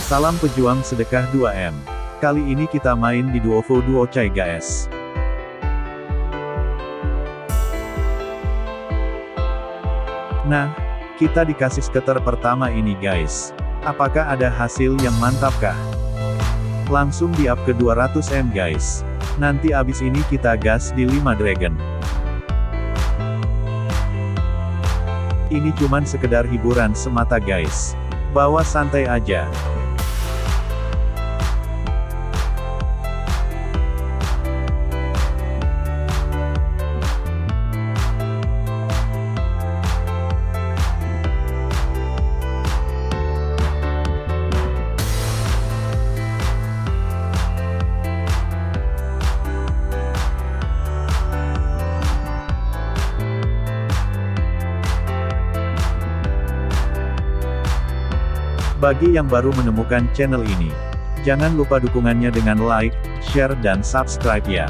Salam pejuang sedekah 2M. Kali ini kita main di Duovo Duo Chai guys. Nah, kita dikasih skuter pertama ini guys. Apakah ada hasil yang mantap kah? Langsung di up ke 200M guys. Nanti abis ini kita gas di 5 dragon. Ini cuman sekedar hiburan semata guys. Bawa santai aja. Bagi yang baru menemukan channel ini, jangan lupa dukungannya dengan like, share dan subscribe ya.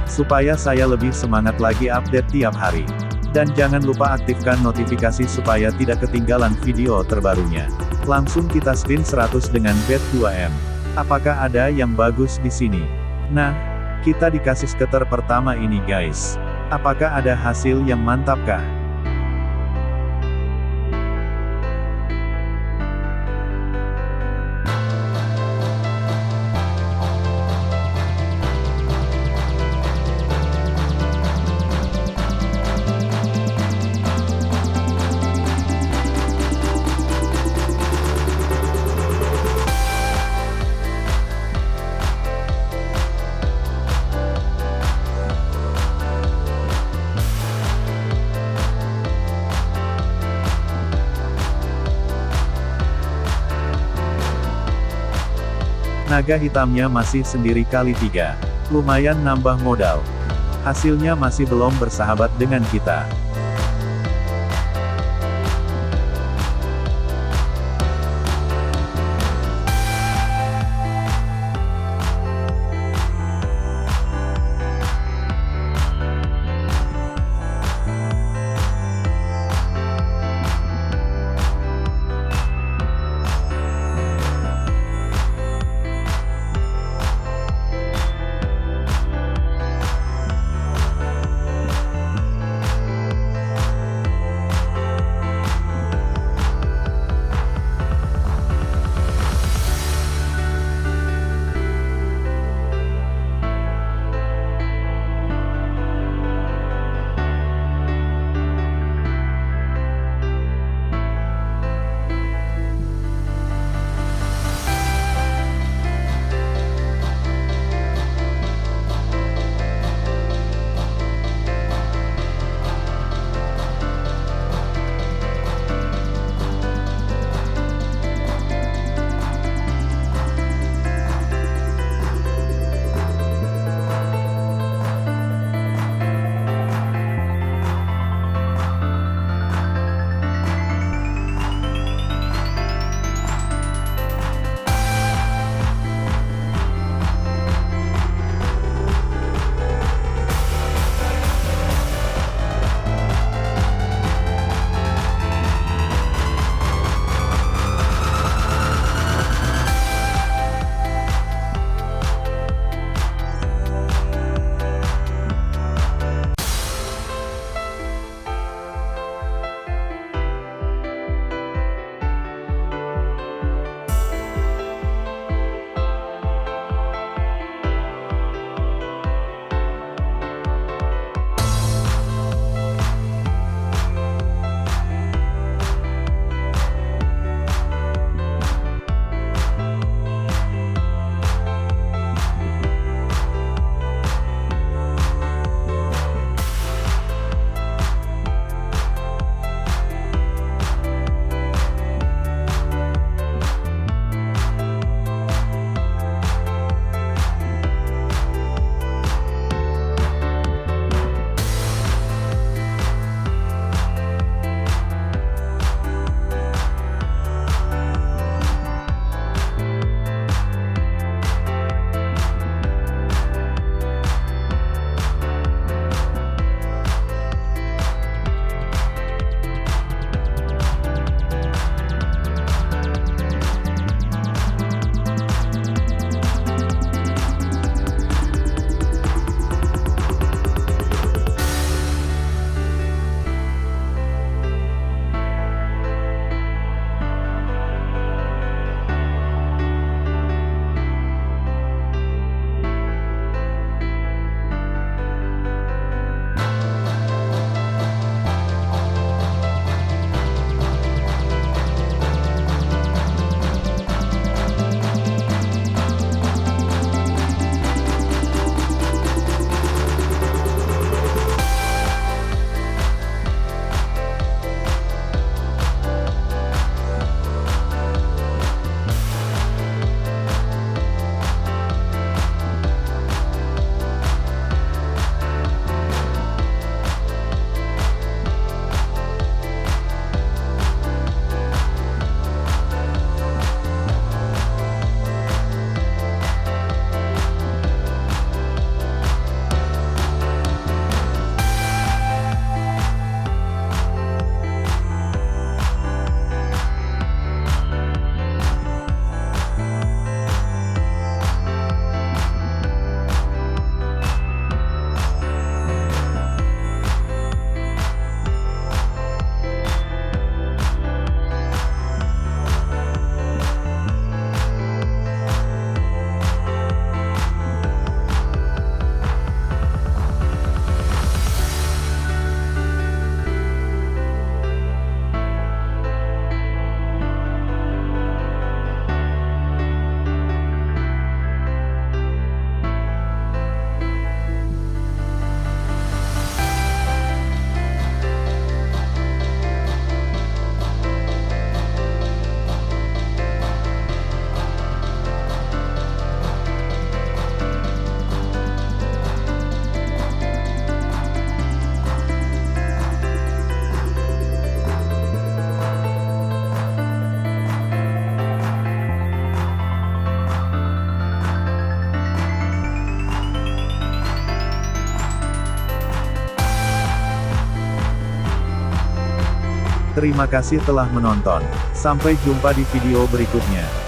Supaya saya lebih semangat lagi update tiap hari. Dan jangan lupa aktifkan notifikasi supaya tidak ketinggalan video terbarunya. Langsung kita spin 100 dengan bet 2M. Apakah ada yang bagus di sini? Nah, kita dikasih skuter pertama ini guys. Apakah ada hasil yang mantap kah? Naga hitamnya masih sendiri kali 3. Lumayan nambah modal. Hasilnya masih belum bersahabat dengan kita. Terima kasih telah menonton. Sampai jumpa di video berikutnya.